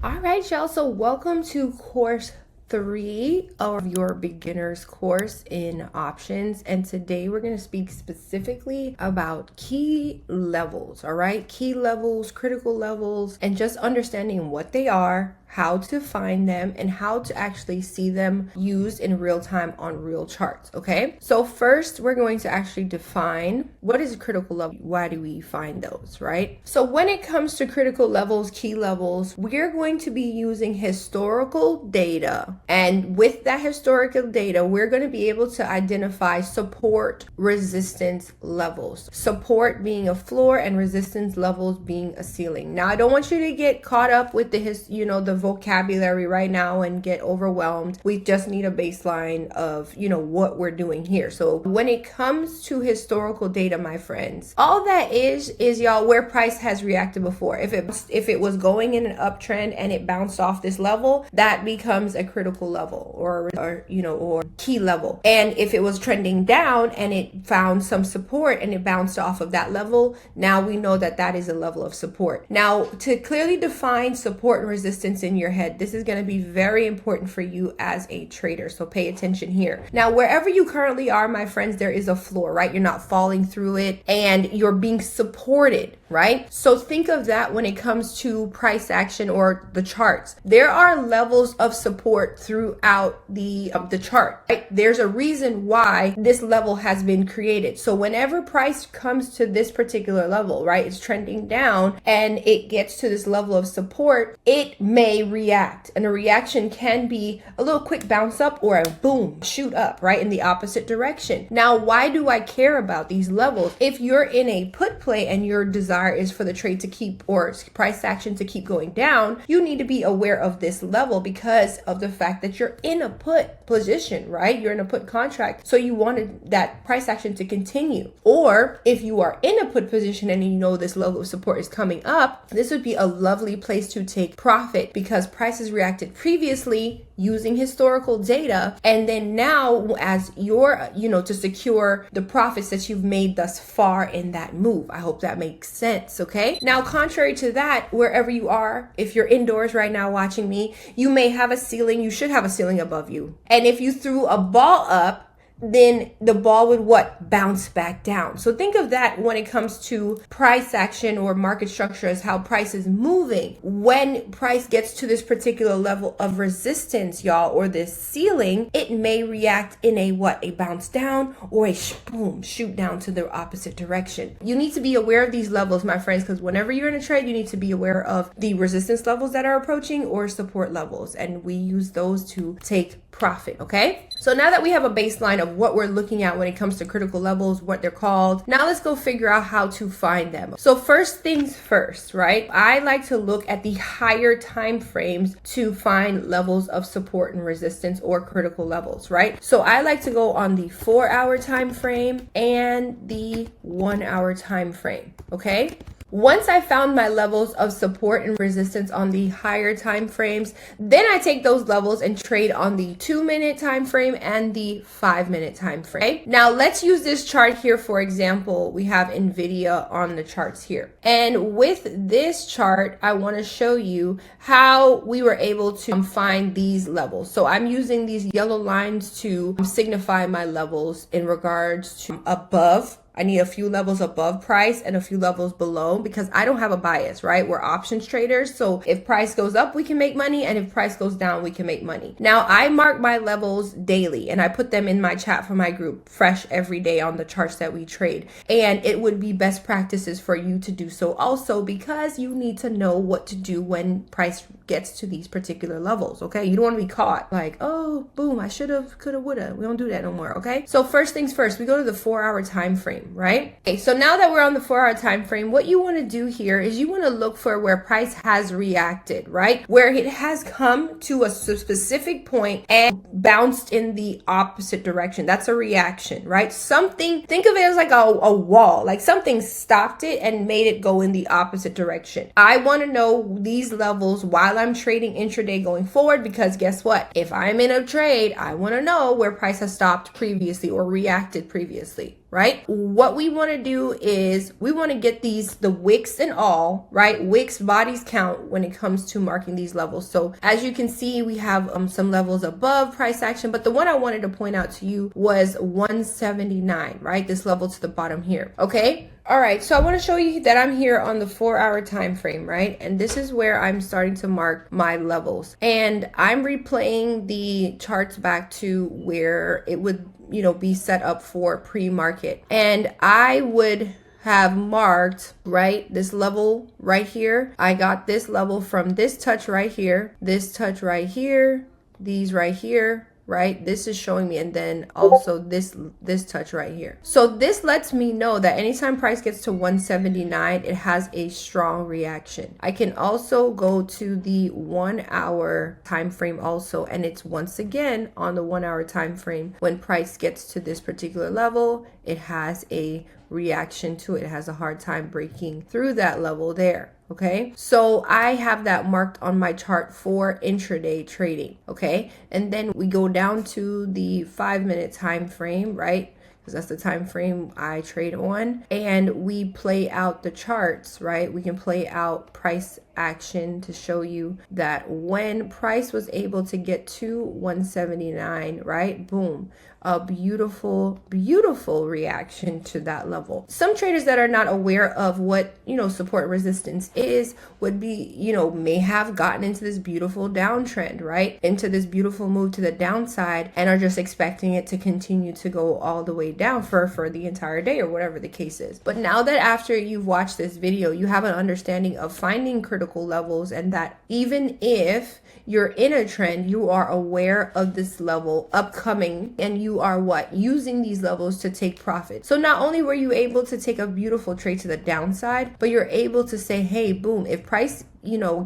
All right, y'all. So welcome to course 3 of your beginner's course in options. And today we're going to speak specifically about key levels. All right, key levels, critical levels, and just understanding what they are, how to find them, and how to actually see them used in real time on real charts. Okay, so first we're going to actually define what is a critical level. Why do we find those, right? So when it comes to critical levels, key levels, we're going to be using historical data, and with that historical data we're going to be able to identify support resistance levels, support being a floor and resistance levels being a ceiling. Now I don't want you to get caught up with the vocabulary right now and get overwhelmed. We just need a baseline of what we're doing here. So when it comes to historical data, my friends, all that is y'all where price has reacted before. If it was going in an uptrend and it bounced off this level, that becomes a critical level or key level. And if it was trending down and it found some support and it bounced off of that level, now we know that that is a level of support. Now, to clearly define support and resistance in your head, this is going to be very important for you as a trader, so pay attention here. Now, wherever you currently are, my friends, there is a floor, right? You're not falling through it and you're being supported, right? So think of that when it comes to price action or the charts. There are levels of support throughout the chart, right? There's a reason why this level has been created. So whenever price comes to this particular level, right, it's trending down and it gets to this level of support, it may react, and a reaction can be a little quick bounce up or a boom shoot up, right, in the opposite direction. Now, why do I care about these levels? If you're in a put play and your desire is for the trade to keep, or price action to keep going down, you need to be aware of this level because of the fact that you're in a put position, right? You're in a put contract, so you wanted that price action to continue. Or if you are in a put position and you know this level of support is coming up, this would be a lovely place to take profit because prices reacted previously using historical data, and then now as you're to secure the profits that you've made thus far in that move. I hope that makes sense. Okay, now contrary to that, wherever you are, if you're indoors right now watching me, you may have a ceiling. You should have a ceiling above you, and if you threw a ball up, then the ball would bounce back down. So think of that when it comes to price action or market structure as how price is moving. When price gets to this particular level of resistance, y'all, or this ceiling, it may react in a bounce down or a boom shoot down to the opposite direction. You need to be aware of these levels, my friends, because whenever you're in a trade, you need to be aware of the resistance levels that are approaching or support levels, and we use those to take profit. Okay, so now that we have a baseline of what we're looking at when it comes to critical levels, what they're called, now let's go figure out how to find them. So first things first, right? I like to look at the higher time frames to find levels of support and resistance or critical levels, right? So I like to go on the 4-hour time frame and the 1-hour time frame. Okay, once I found my levels of support and resistance on the higher time frames, then I take those levels and trade on the 2-minute time frame and the 5-minute time frame. Okay? Now let's use this chart here. For example, we have Nvidia on the charts here. And with this chart, I want to show you how we were able to find these levels. So I'm using these yellow lines to signify my levels in regards to above. I need a few levels above price and a few levels below because I don't have a bias, right? We're options traders. So if price goes up, we can make money. And if price goes down, we can make money. Now, I mark my levels daily and I put them in my chat for my group fresh every day on the charts that we trade. And it would be best practices for you to do so also because you need to know what to do when price gets to these particular levels. Okay, you don't want to be caught like, oh, boom, I should have, could have, would have. We don't do that no more. Okay, so first things first, we go to the 4-hour time frame, right? Okay, so now that we're on the 4-hour time frame, what you want to do here is you want to look for where price has reacted, right? Where it has come to a specific point and bounced in the opposite direction. That's a reaction, right? Something, think of it as like a wall, like something stopped it and made it go in the opposite direction. I want to know these levels while I'm trading intraday going forward, because guess what? If I'm in a trade, I want to know where price has stopped previously or reacted previously. right? What we want to do is we want to get the wicks and all, right? Wicks, bodies count when it comes to marking these levels. So as you can see, we have some levels above price action, but the one I wanted to point out to you was 179, right? This level to the bottom here, okay? All right, so I want to show you that I'm here on the 4-hour time frame, right? And this is where I'm starting to mark my levels. And I'm replaying the charts back to where it would, be set up for pre-market. And I would have marked, right, this level right here. I got this level from this touch right here, this touch right here, these right here, right? This is showing me, and then also this touch right here. So this lets me know that anytime price gets to 179, it has a strong reaction. I can also go to the 1-hour time frame also, and it's once again on the 1-hour time frame. When price gets to this particular level, it has a reaction to it. It has a hard time breaking through that level there. Okay, so I have that marked on my chart for intraday trading. Okay, and then we go down to the 5-minute time frame, right? Because that's the time frame I trade on, and we play out the charts, right? We can play out price action to show you that when price was able to get to 179, right? Boom, a beautiful reaction to that level. Some traders that are not aware of what, support resistance is would be, may have gotten into this beautiful downtrend, right? Into this beautiful move to the downside, and are just expecting it to continue to go all the way down for the entire day or whatever the case is. But now that after you've watched this video, you have an understanding of finding critical levels, and that even if you're in a trend, you are aware of this level upcoming, and you are using these levels to take profit. So not only were you able to take a beautiful trade to the downside, but you're able to say, hey, boom, if price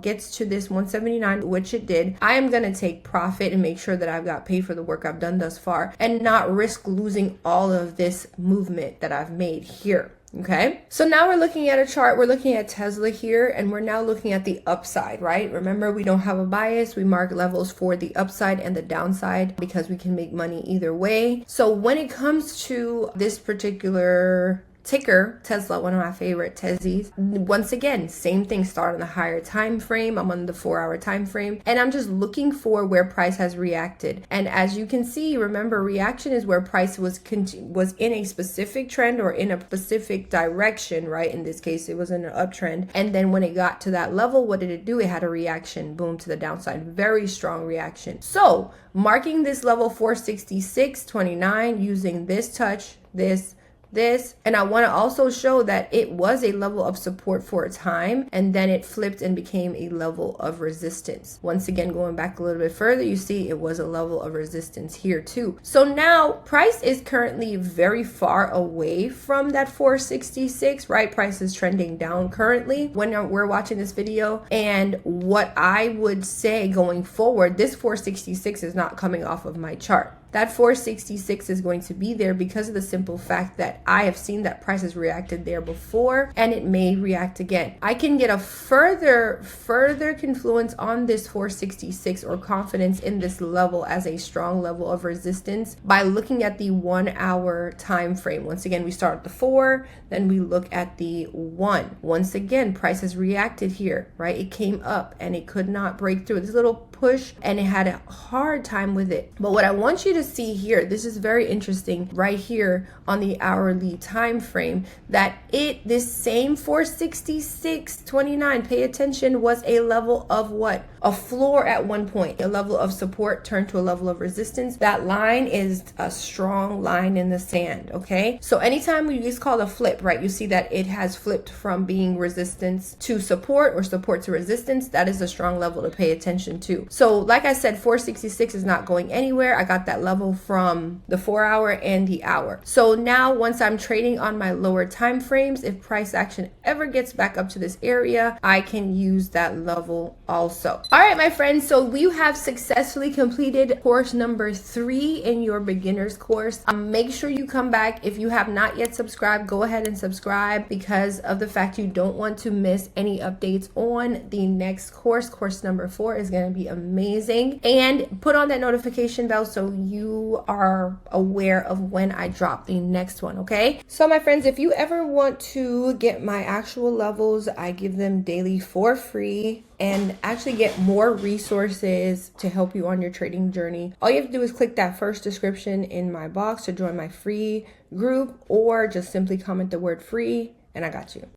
gets to this 179, which it did, I am going to take profit and make sure that I've got paid for the work I've done thus far, and not risk losing all of this movement that I've made here. Okay, so now we're looking at a chart. We're looking at Tesla here, and we're now looking at the upside, right? Remember, we don't have a bias. We mark levels for the upside and the downside because we can make money either way. So when it comes to this particular ticker, Tesla, one of my favorite Tezzies. Once again, same thing, start on the higher time frame. I'm on the 4-hour time frame, and I'm just looking for where price has reacted. And as you can see, remember, reaction is where price was in a specific trend or in a specific direction, right? In this case, it was in an uptrend. And then when it got to that level, what did it do? It had a reaction, boom, to the downside. Very strong reaction. So marking this level 466.29 using this touch, this, and I want to also show that it was a level of support for a time, and then it flipped and became a level of resistance. Once again, going back a little bit further, you see it was a level of resistance here too. So now price is currently very far away from that 466, right? Price is trending down currently when we're watching this video. And what I would say going forward, this 466 is not coming off of my chart. That 466 is going to be there because of the simple fact that I have seen that price has reacted there before, and it may react again. I can get a further confluence on this 466 or confidence in this level as a strong level of resistance by looking at the 1-hour time frame. Once again, we start at the 4, then we look at the 1. Once again, price has reacted here, right? It came up and it could not break through this little push, and it had a hard time with it. But what I want you to see here, this is very interesting right here on the hourly time frame, that this same 466.29, pay attention, was a level of what? A floor at one point, a level of support turned to a level of resistance. That line is a strong line in the sand, okay? So anytime it's called a flip, right? You see that it has flipped from being resistance to support or support to resistance. That is a strong level to pay attention to. So like I said, 466 is not going anywhere. I got that level from the 4-hour and the hour. So now once I'm trading on my lower time frames, if price action ever gets back up to this area, I can use that level also. All right, my friends, so we have successfully completed course number 3 in your beginners course. Make sure you come back. If you have not yet subscribed, go ahead and subscribe because of the fact you don't want to miss any updates on the next course. Course number 4 is going to be amazing. And put on that notification bell so you are aware of when I drop the next one, okay? So my friends, if you ever want to get my actual levels, I give them daily for free and actually get more resources to help you on your trading journey. All you have to do is click that first description in my box to join my free group, or just simply comment the word free and I got you.